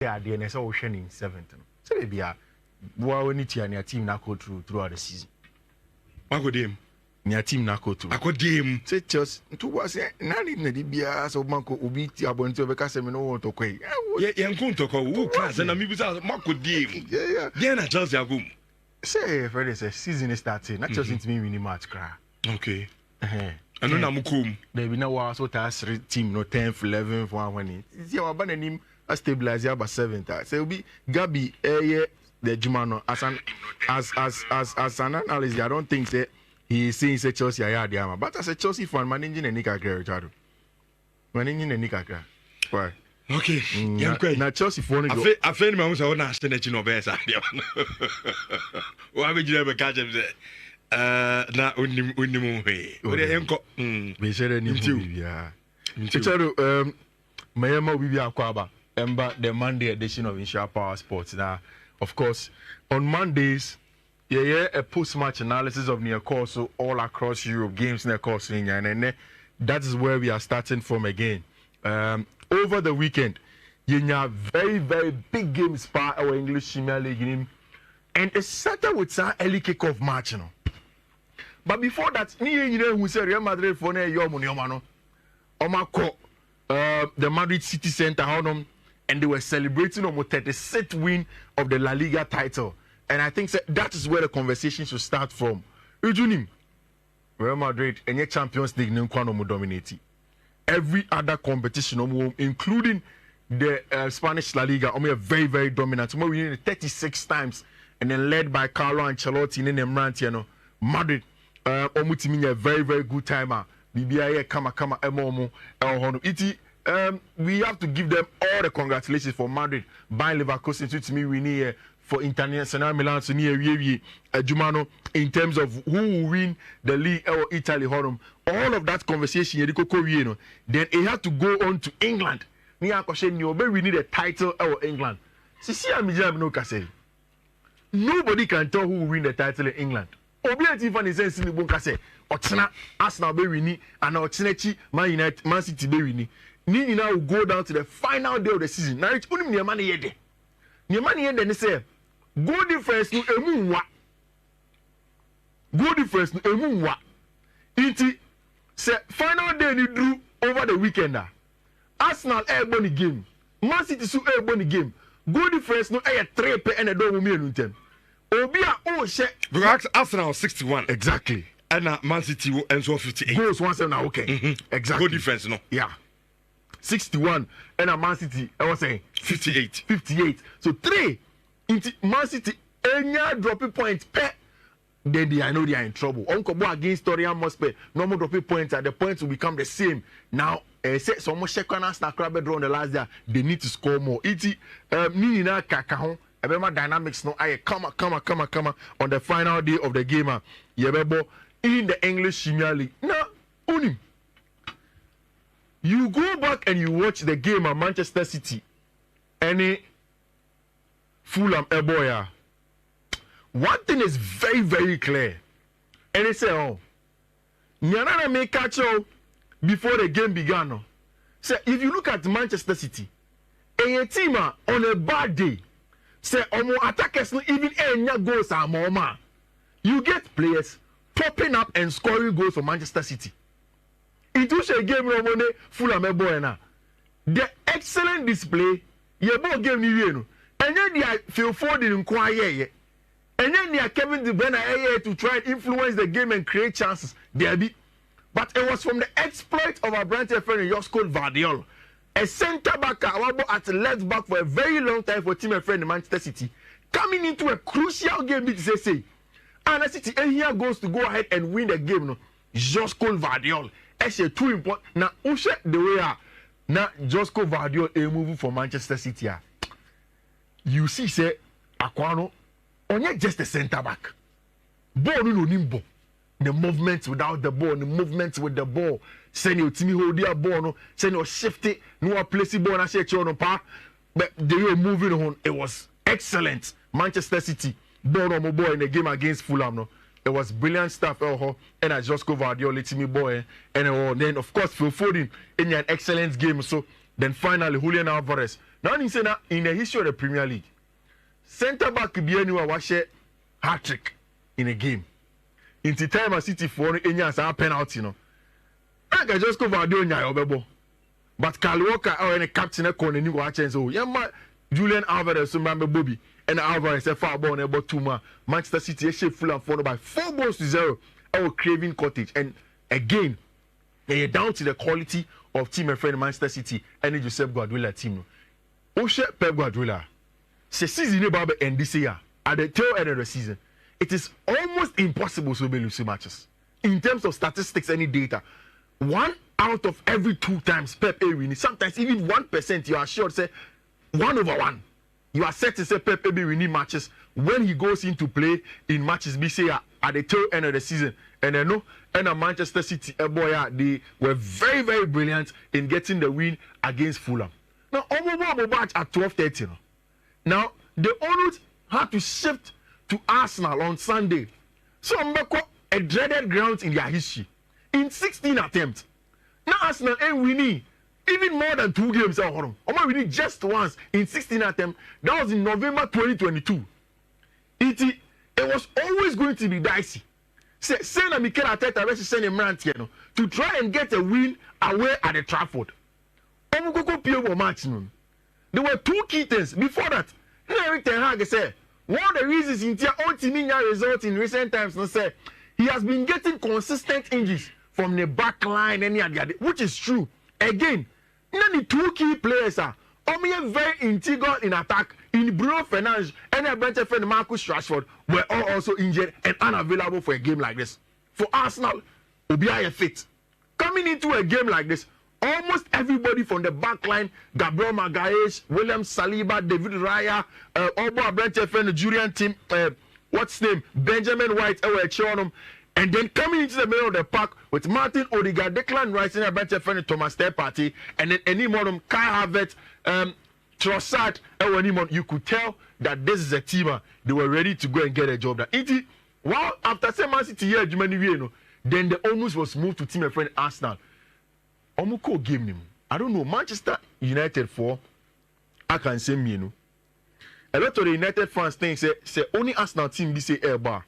Yeah, the NSA Ocean in 7th. So maybe we need to your team now go throughout the season. What go them? Your team now go through. I go them. Say just to was none in the Bia so Manco Ubi Abonto because I know to quay. Yeah, I'm going to call who class and I'm Marco DM. Yeah. Then I just go. Say, Freddie says season is starting. Not just into me winning match cry. Okay. I know I'm cool. There be no was what has team no 10th, 11th, 1 It's your abandon him a stabilizer by 7th. So it'll be Gabi the Jumano as an analyst. I don't think that he is saying say Chelsea are the armor. But as a Chelsea fan, managing a Nika Richard. Managing a Nika. Why? Okay. Yeah, great. Now Chelsea phone go. I feel my own so na stand you know better. Why would you ever catch him there? Na unimu he. Ode enko. We share any yeah. Richard Mayema Bibi Akwaba emba the Monday edition of Insure Power Sports. Now, of course, on Mondays, a post-match analysis of near course all across Europe games near course and that is where we are starting from again. Over the weekend, you have very, very big games by our English Premier League game, and it started with some early kickoff match, you know. But before that, you know who said Real Madrid for the Madrid City Center, and they were celebrating on 36th win of the La Liga title, and I think that is where the conversation should start from. Real Madrid and your Champions League dominate every other competition, including the Spanish La Liga, are very, very dominant. We win 36 times, and then led by Carlo Ancelotti and Emrantiano. Madrid, a very, very good timer. BBI, kama, we have to give them all the congratulations for Madrid by Leverkusen to me. We need for International Milan to near Jumano in terms of who will win the league or Italy. All of that conversation, then it had to go on to England. We need a title or England. Nobody can tell who will win the title in England. Arsenal be winning and Man United, Man City be winning. Nini now will go down to the final day of the season. Now it's only near money yede. Near money yede they say goal difference no emu wa. Goal difference no emu wa. Iti say final day ni drew over the weekend. Arsenal air game. Man City su air game. Goal difference no air 3 pe and a do mu mienu ntem. Obia oh she because Arsenal 61 exactly. And Man City will end 58. Goals 1-7 okay. Exactly. Goal difference no. Yeah. 61 and Man City I was saying 58. So 3 into Man City any dropping points per then I know they are in trouble. Uncle Bo against Torian Mospe no more dropping points and the points will become the same. Now say so much second and snap crab draw on the last day they need to score more. Iti Nini na kaka Ebema dynamics no I come on the final day of the game. Yebebo in the English Premier League. Now, unim. You go back and you watch the game at Manchester City. Any Fulham boy. One thing is very, very clear. And they say, oh, Nyanana may catch you before the game began. No. So if you look at Manchester City, a team on a bad day, say omo attackers no even enya goals are more. You get players popping up and scoring goals for Manchester City. It was a game no money full of boy na. The excellent display, your ball game ni no. And then they feel forward in quiet. And then they are Kevin De Bruyne to try and influence the game and create chances. There be. But it was from the exploit of our brand friend Josko Vardiol. A centre back at left back for a very long time for team friend Manchester City. Coming into a crucial game, to say. And City and here goes to go ahead and win the game. No, Josko Vardiol. It's a too important. Now, Ushe the way now Josko Vardiol a move for Manchester City. You see, say Aquano, only just a centre back. Ball no nimbo. The movements without the ball, the movements with the ball. Send your team hold their ball, no. Send your shift it, no place ball and say on part. But they were moving on. It was excellent. Manchester City ball on ball in the game against Fulham. No, it was brilliant stuff. And I just covered your little boy. And then of course Phil Foden in an excellent game. So Then finally, Julian Alvarez. Now, in the history of the Premier League, centre back be anyone wash hat trick in a game. In the time of City for any penalty, you know. I can just go for Obebo. But Kyle Walker or any captain a corner new watch and so yeah, Julian Alvarez, remember Bobby, and Alvarez a far born about 2 more. Manchester City is full and followed by 4-0. Our Craven Cottage. And again, they are down to the quality of team and friend Manchester City and the Josep Guardiola team. Oshe Pep Guardiola. Se season about end this year at the tail end of the season. It is almost impossible to lose matches. In terms of statistics, any data. 1 out of every 2 times Pep winning. Sometimes even 1% you are sure to say 1/1. You are set to say Pep winning matches when he goes into play in matches be say at the tail end of the season. And I know and Manchester City they were very, very brilliant in getting the win against Fulham. Now Omo match at 12:30. Now the owners had to shift to Arsenal on Sunday. So Mbeko a dreaded ground in their history. In 16 attempts. Now Arsenal ain't winning even more than 2 games at home. Omo winning just once in 16 attempts. That was in November 2022. It was always going to be dicey. Say na Mikel Arteta versus send him rant here to try and get a win away at the Trafford. Omo go play match. There were 2 key things before that. Eric Ten Hag said one of the reasons in their own team result in recent times, say he has been getting consistent injuries from the back line and the other, which is true. Again, the 2 key players are very integral in attack. In Bruno Fernandes and a bench friend Marcus Rashford were all also injured and unavailable for a game like this. For Arsenal, Obiaya fit. Coming into a game like this, almost everybody from the back line, Gabriel Magalhaes, William Saliba, David Raya, Obo bench friend Julian Tim, what's his name? Benjamin White, and then coming into the middle of the park with Martin Odegaard, Declan Rice, and a bench friend Thomas Partey, and then any more of Kai Havertz, Trossard, you could tell that this is a team they were ready to go and get a job done. While after Man City here, then the almost was moved to team and friend Arsenal. Omuko game him. I don't know. Manchester United for I can say me a lot of the United fans think say only Arsenal team be say air bar.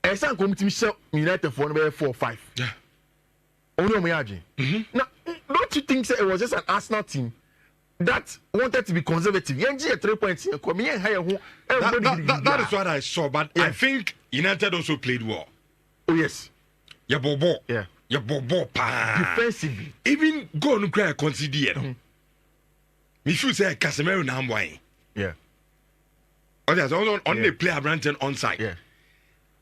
Esan come to United for number 4 or 5. Yeah. Only Omoyaji. Now, don't you think it was just an Arsenal team that wanted to be conservative? Yenji 3 points. That is what I saw, but yeah. I think United also played well. Oh yes. Yeah, bobo. Yeah. Yeah, bobo. Defensively. Even go no cry consider. Me feel say Casemiro na amwai. Yeah. Okay, so on the play Branton onside. Yeah.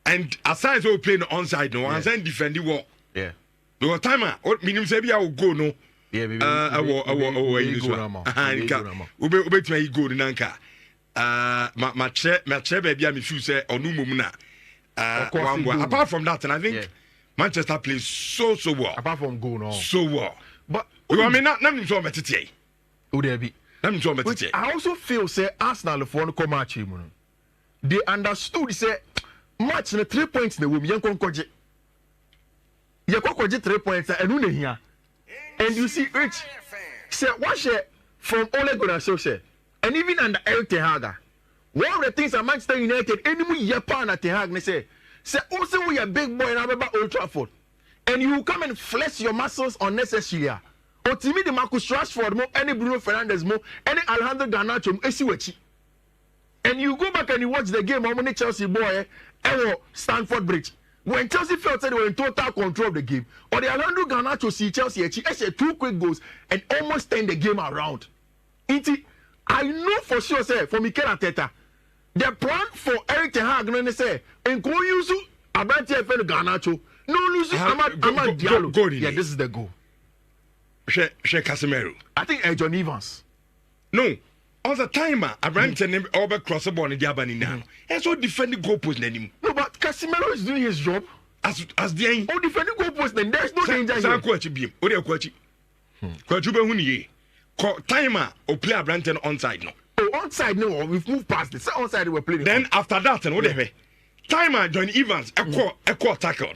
And aside so playing onside no, and then defending wall. Yeah. The whole time what minimum say be I will go no. Yeah, baby. Ube to my go nanka. My chair baby I me feel say onu mum na. Apart from that, and I think Manchester plays so well. Apart from goal, no. So well. But I mean, not so much today. Would there be? I also feel say Arsenal for no come match him. They understood say match na 3 points na wom yankon koje. Yankon koje 3 points and no here. And you see Rich say what from Ole Gunnar Solskjaer and even under Eric Ten Hag. One of the things at Manchester United, any year pan Ten Hag say also we a big boy in Ababa Old Trafford, and you come and flex your muscles unnecessarily. Or to me, the Marcus Rashford more, any Bruno Fernandes more, any Alejandro Garnacho, Esiwechi. And you go back and you watch the game how many Chelsea boy Stamford Bridge. When Chelsea felt that they were in total control of the game, or the Alejandro Garnacho see Chelsea achieve 2 quick goals and almost turn the game around. I know for sure, say, for Mikel Arteta, the plan for Eric Ten Hag, no say, and go use Abranti FN Garnacho, no lose Amad Diallo. Yeah, this is the goal. She Casemiro. I think John Evans. No, all the time, Abranti over crossable in Diabani now. And so defending goalpost name. No, but Casemiro is doing his job. As the end. Oh, defending goalpost, then there's no danger here. Kwachi beam. What are you kwachi? Kwachuba Huni. Timer or play Abranti onside no. Oh, onside no, we've moved past it. So onside we were playing. Then after that, and whatever. Timer John Evans, a tackle.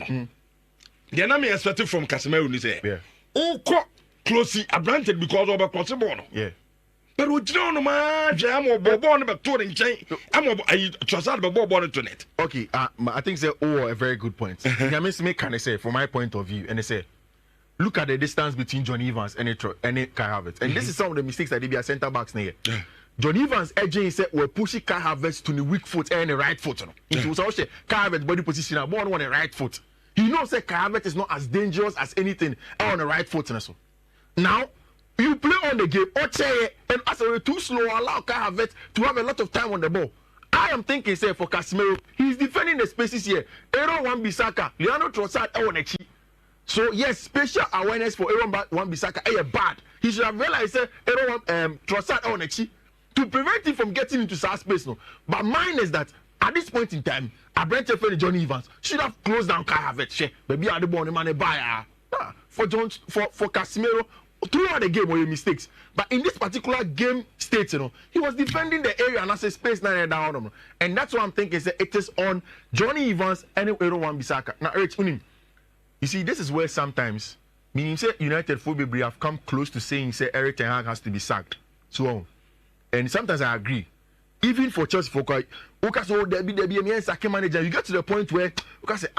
The enemy expected from Casemiro, you say. Yeah. Oh, closely granted because of a possible. Yeah. But we don't know, man. I'm a born about touring chain. I'm a trust out of a to net. Okay, I think say a very good point. I mean, me can I say from my point of view, and they say, look at the distance between John Evans and Kai Havertz, and this is some of the mistakes that they be a centre backs near. John Evans edging said we're pushing Kai Havertz to the weak foot and the right foot. It was also Kai Havertz body position and one on the right foot. You know, say Kai Havertz is not as dangerous as anything on the right foot. So now you play on the game, and as a too slow, allow Kai Havertz to have a lot of time on the ball. I am thinking, say for Casemiro, he's defending the spaces here. Aaron Wan-Bissaka, Leandro Trossard, Ewonechi. So yes, special awareness for Aaron Wan-Bissaka is bad. He should have realized Aaron Trossard, Ewonechi, to prevent him from getting into that space. No, but mine is that at this point in time, Brentford and Johnny Evans should have closed down Kai Havertz. Maybe I the money man buy for Casemiro. Throughout the game were mistakes, but in this particular game state, he was defending the area and I say space down, and that's what I'm thinking. Is that it is on Johnny Evans and Aaron Wan-Bissaka. Now, Eric, you see, this is where sometimes meaning say United football have come close to saying say Eric Ten Hag has to be sacked. So, and sometimes I agree. Even for Chelsea, for quite, there be a sacking manager. You get to the point where you can say,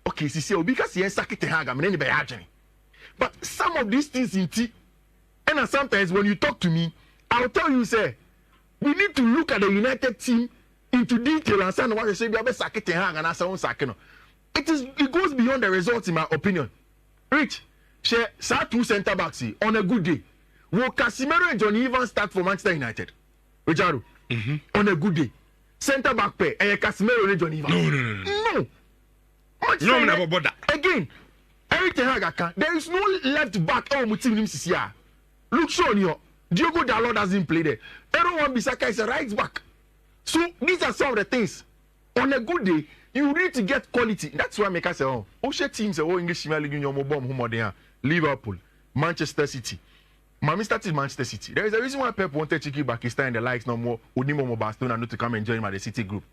okay, see, because he sacked Ten Hag, I mean, anybody. But some of these things in tea, and sometimes when you talk to me, I'll tell you, say, we need to look at the United team into detail and say, what you say, we have a sack Ten Hag and I say, it goes beyond the results, in my opinion. Rich, share two centre backs on a good day. Will Casemiro and Johnny Evans start for Manchester United? Richard, on a good day. Centre back pair, and Casemiro and Johnny Evans. No. Never bother. Again. There is no left back. Look, Sean, Diogo Dalot doesn't play there. Aaron Wan-Bissaka is a right back. So these are some of the things. On a good day, you need to get quality. That's why I make us say, teams English Premier League, Liverpool, Manchester City. Mami started Manchester City. There is a reason why Pep wanted to keep Pakistan and the likes no more. Udimo Barcelona not to come and join him at the City group.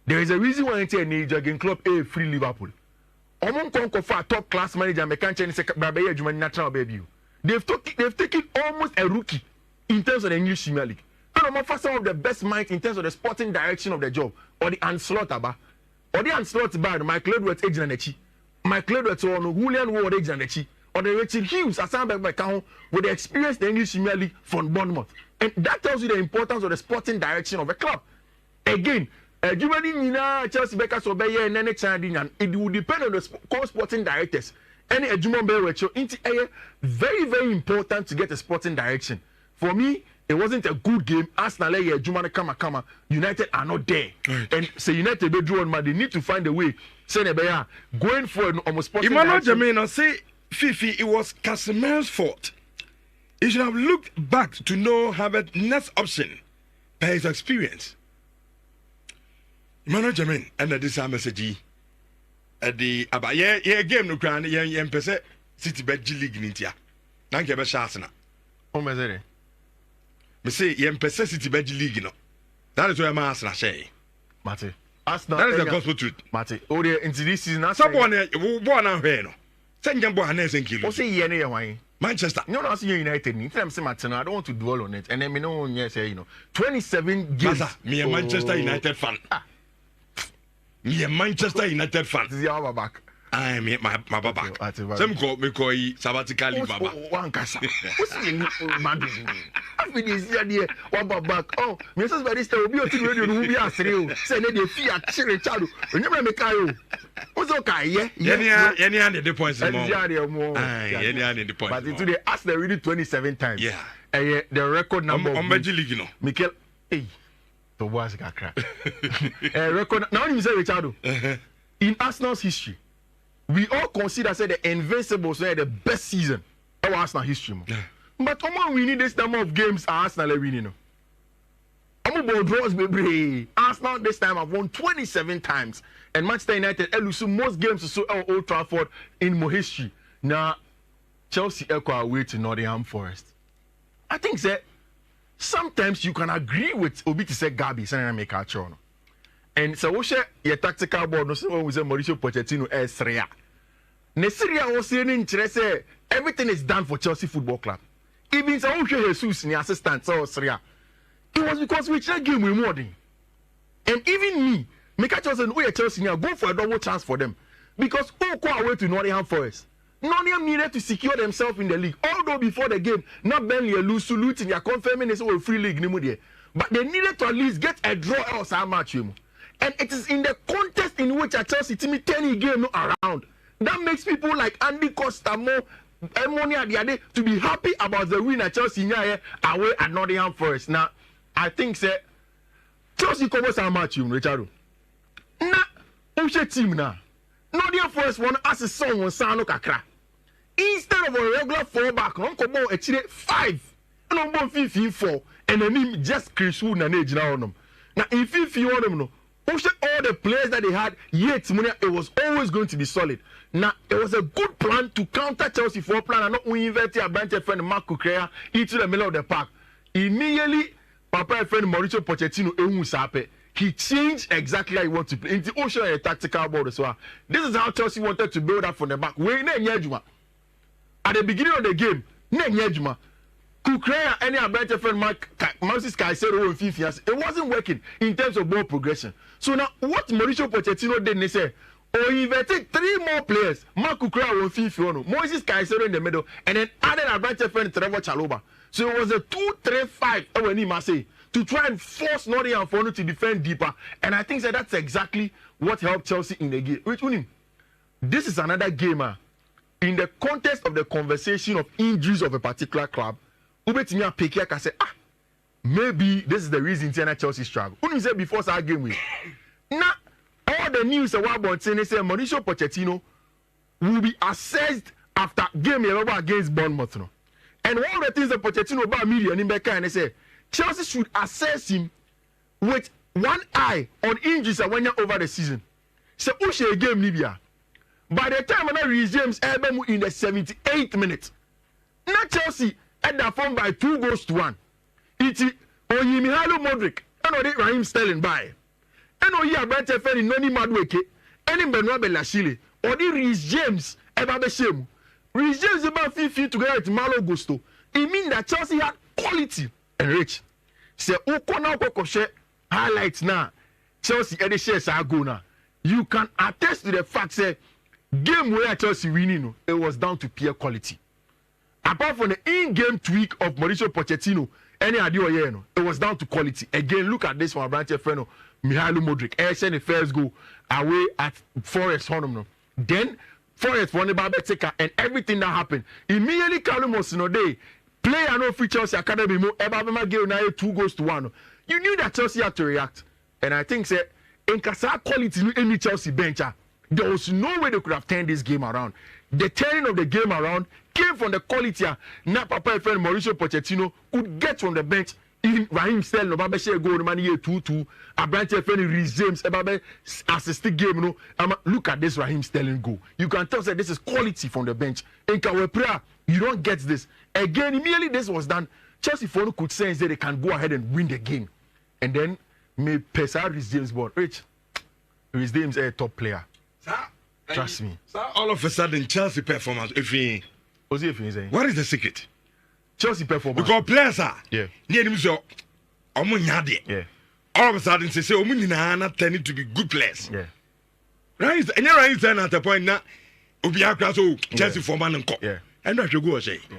There is a reason why Jurgen Klopp free Liverpool. Among for a top class manager, they've taken almost a rookie in terms of the English Premier League. And I'm some of the best minds in terms of the sporting direction of the job, or the onslaught about, or the onslaught about Michael Edwards Ejinanechi, Michael Edwards or Julian Ward Ejinanechi, or the Richard Hughes as with the experience the English Premier League from Bournemouth, and that tells you the importance of the sporting direction of a club. Again. Chelsea Beckers obey and then it will depend on the co-sporting directors. Any it's very, very important to get a sporting direction. For me, it wasn't a good game. Arsenal, United are not there. Right. And say United they draw on man, they need to find a way. Going for almost sporting direction. Jermaine, say Fifi, it was Casemiro's fault. He should have looked back to know Havertz's next option by his experience. Emmanuel Jermaine, and this message at the about game no crown, person City Bed League in India. Thank you, Bashasana. Oh, my Me say, person City Bed League, no. That is where I'm asking, say. Mate, that is the gospel truth. Mate, oh, dear, into this season, someone born out here, no. Send them boy, and thank you. What's a Manchester. No, I see United. I'm saying, I don't want to dwell on it. And then, 27 games. Me a Manchester United fan. Me a Manchester United fan. This is our back. I am my baba back. Some call me sabbatical baba. One casa. What's the Madrid? I've been here, one back. Oh, Mrs. Barista will be a team radio who be a serial. Say, they fear children. Remember me, Kayo. What's okay? Yeah, any under the points. Any under the points. But today, ask the really 27 times. Yeah. The record number. On Major League, you know. Mikel. Hey. The was a crack. Record now you say Richardo. In Arsenal's history, we all consider say the Invincibles were the best season of Arsenal history. But we need this number of games Arsenal are winning. Draws baby. Arsenal this time have won 27 times. And Manchester United lose most games to Old Trafford in more history. Now Chelsea echo away to Nottingham Forest. I think that sometimes you can agree with Obi to say Gabi, saying make a chono. And so we share your tactical board. No, so we say Mauricio Pochettino Syria. Ne Syria was saying interest everything is done for Chelsea Football Club. Even so, Jesus, the assistant, so Syria. It was because we tried game with more than. And even me, make a choice and we Chelsea now go for a double chance for them. Because who go away to Nottingham Forest? Nottingham needed to secure themselves in the league. Although before the game, not Burnley lose to Luton, they are confirming it's a free league. But they needed to at least get a draw else our match. And it is in the contest in which a Chelsea team turn the game around. That makes people like Andy Costa more to be happy about the win at Chelsea away at Nottingham Forest. Now, I think Chelsea covers our match, Richard. Now, who's your team now? Nottingham Forest won as a song on Sano Kakra. Instead of a regular 4-back, Uncle Bo actually 5. And on one Fiifi-4. And then just Chris Wood and age now on them. Now, in Fiifi-1, all the players that they had, yet it was always going to be solid. Now, it was a good plan to counter Chelsea 4 plan and not we inverted a branch friend Mark Kukurea into the middle of the park. Immediately, Papa friend Mauricio Pochettino, he changed exactly how he wanted to play. Into Ocean a tactical board as well. This is how Chelsea wanted to build up from the back. At the beginning of the game, Kukurea any Abete friend Moses Caicedo and Fifi, it wasn't working in terms of ball progression. So now what Mauricio Pochettino did, they say, he inverted 3 more players. Mark Kukurea and Fifi, Moses Caicedo in the middle, and then added Abete friend Trevor Chalobah. So it was a 2-3-5 when he must say to try and force Nottingham Forest to defend deeper. And I think that's exactly what helped Chelsea in the game. Which this is another gamer in the context of the conversation of injuries of a particular club. Ubetinya Pekia can say, maybe this is the reason Chelsea struggle. Who said before our game week? Now, all the news about saying Mauricio Pochettino will be assessed after game against Bournemouth. And all the things that Pochettino about media in Becca and they say Chelsea should assess him with one eye on injuries that went over the season. So Ushe game Libya. By the time I reach James Elbemu in the 78th minute, now Chelsea at that form by 2-1. It's Oyimihalo Modric and Raheem Sterling by. And Oya Brante Feni Noni Madweke and in Benoit Belachile or the Reece James Ebabeshemu. Reece James about 50 together with Malo Gusto. It means that Chelsea had quality and rich. Say Ukona Kokoshe highlights now. Chelsea Edishes are go now. You can attest to the fact that game where Chelsea winning, it was down to pure quality. Apart from the in-game tweak of Mauricio Pochettino, it was down to quality. Again, look at this one, Branche Freno, Mihailo Modric. Ersen the first goal away at Forest Honum. Then Forest won the Babeteka and everything that happened. Immediately Carlos Day, player no free Chelsea Academy, Ebabema gave 2-1. You knew that Chelsea had to react. And I think that in Kasa quality any Chelsea bench, there was no way they could have turned this game around. The turning of the game around came from the quality. Now, Papa friend Mauricio Pochettino could get from the bench. Even Raheem Sterling, Obabe share goal, man, 2-2. Abrante friend Reece James, Obabe assisted game. Look at this Raheem Sterling goal. You can tell that this is quality from the bench. In Kaweprea, you don't get this. Again, immediately this was done. Chelsea Fono could sense that they can go ahead and win the game. And then, may Pesa Reece James ball. Rich, Reece James is a top player. Trust me. So all of a sudden, Chelsea performance. What is the secret? Chelsea performance. Because players are. Yeah. Yeah. All of a sudden, they say, not turning to be good players. Yeah. Right? And you're right at the point now. Chelsea for man and cop. Yeah. And that you go say. Yeah.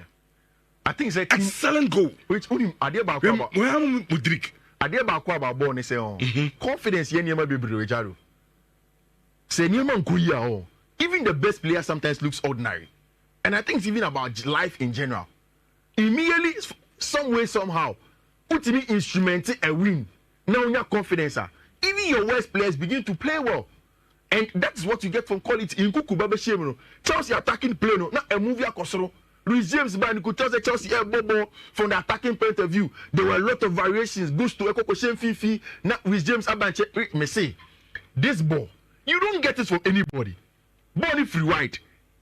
I think it's an excellent goal. Which Adeba Kwaba born say confidence yen yema be Jaro. Even the best player sometimes looks ordinary. And I think it's even about life in general. Immediately, some way, somehow, put me instrumental a win. Now your confidence. Even your worst players begin to play well. And that's what you get from quality. In Kukubabe Shemino, Chelsea attacking play, not a movie Akosoro. Reece James Band could tell the Chelsea Bobo from the attacking point of view. There were a lot of variations. Goes to Eko Koshen Fifi, not Reece James Abanche. Me say, this ball. You don't get this from anybody. Ball free wide.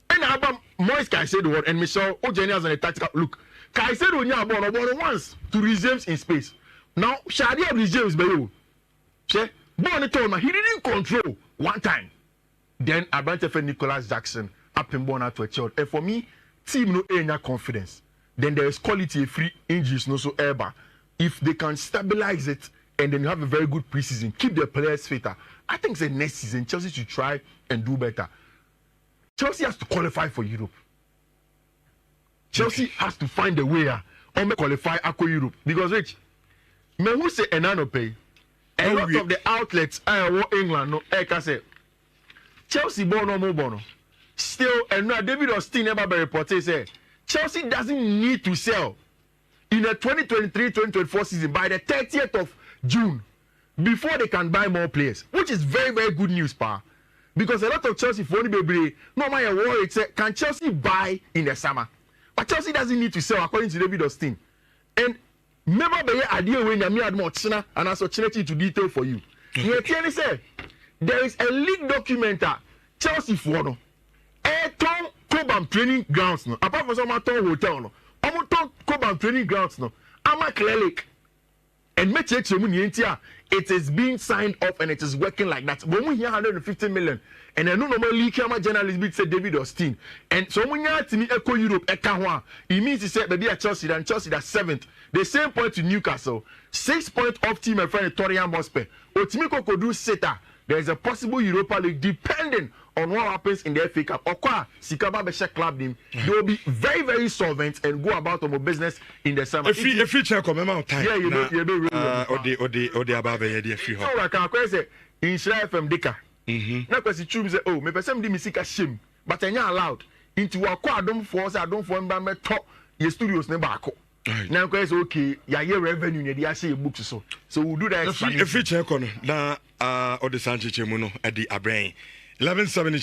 And Abba Moise Caicedo and Michel Ojenias on a tactical look. Caicedo nya ball once to Reece James in space. Now Shadia Reece James bayo. Che ball told me he didn't control one time. Then Abante for Nicholas Jackson up in born to a child. And for me, team no any confidence, then there is quality free injuries no so ever. If they can stabilize it and then you have a very good preseason, keep their players fitter. I think the next season Chelsea should try and do better. Chelsea has to qualify for Europe. Chelsea has to find a way to qualify for Europe because Rich, me who say enano pay. A lot of the outlets in England no can say Chelsea bono. Still, and now David Austin never be reported say Chelsea doesn't need to sell in the 2023-2024 season by the 30th of June before they can buy more players, which is very, very good news, pa. Because a lot of Chelsea for only baby, no matter what it say, can Chelsea buy in the summer? But Chelsea doesn't need to sell according to David Austin. And remember the idea when you had more China and also China to detail for you. You clearly say there is a league document Chelsea for no. Tom Cobham training grounds no. Apart from some hotel no. Tom Cobham training grounds no. Ama Cleric. And make sure it is being signed off and it is working like that. But we hear 150 million. And I know normally camera journalist big said David Austin. And so when you have to me Echo Europe, Eka it means he said maybe at Chelsea and Chelsea that's 7th. The same point to Newcastle. 6 points off team and friend Torian Mospe. Otimiko could do Seta. There is a possible Europa League depending on what happens in the FA Cup. Okwa, Sikaba Besha club name. They will be very, very solvent and go about on business in the summer. If you check on amount of time. Yeah, you know really. Odi Ababe, the free hop. So, like I say, in Shire FM Dika. Now, because the troops say, oh, maybe some music shame, but I'm not allowed. Into a car, I don't force my top your studios never. Now, because okay, your revenue, you say books so. So we'll do that. If you check on na or the Sanchez Muno at the Abrain 11:70.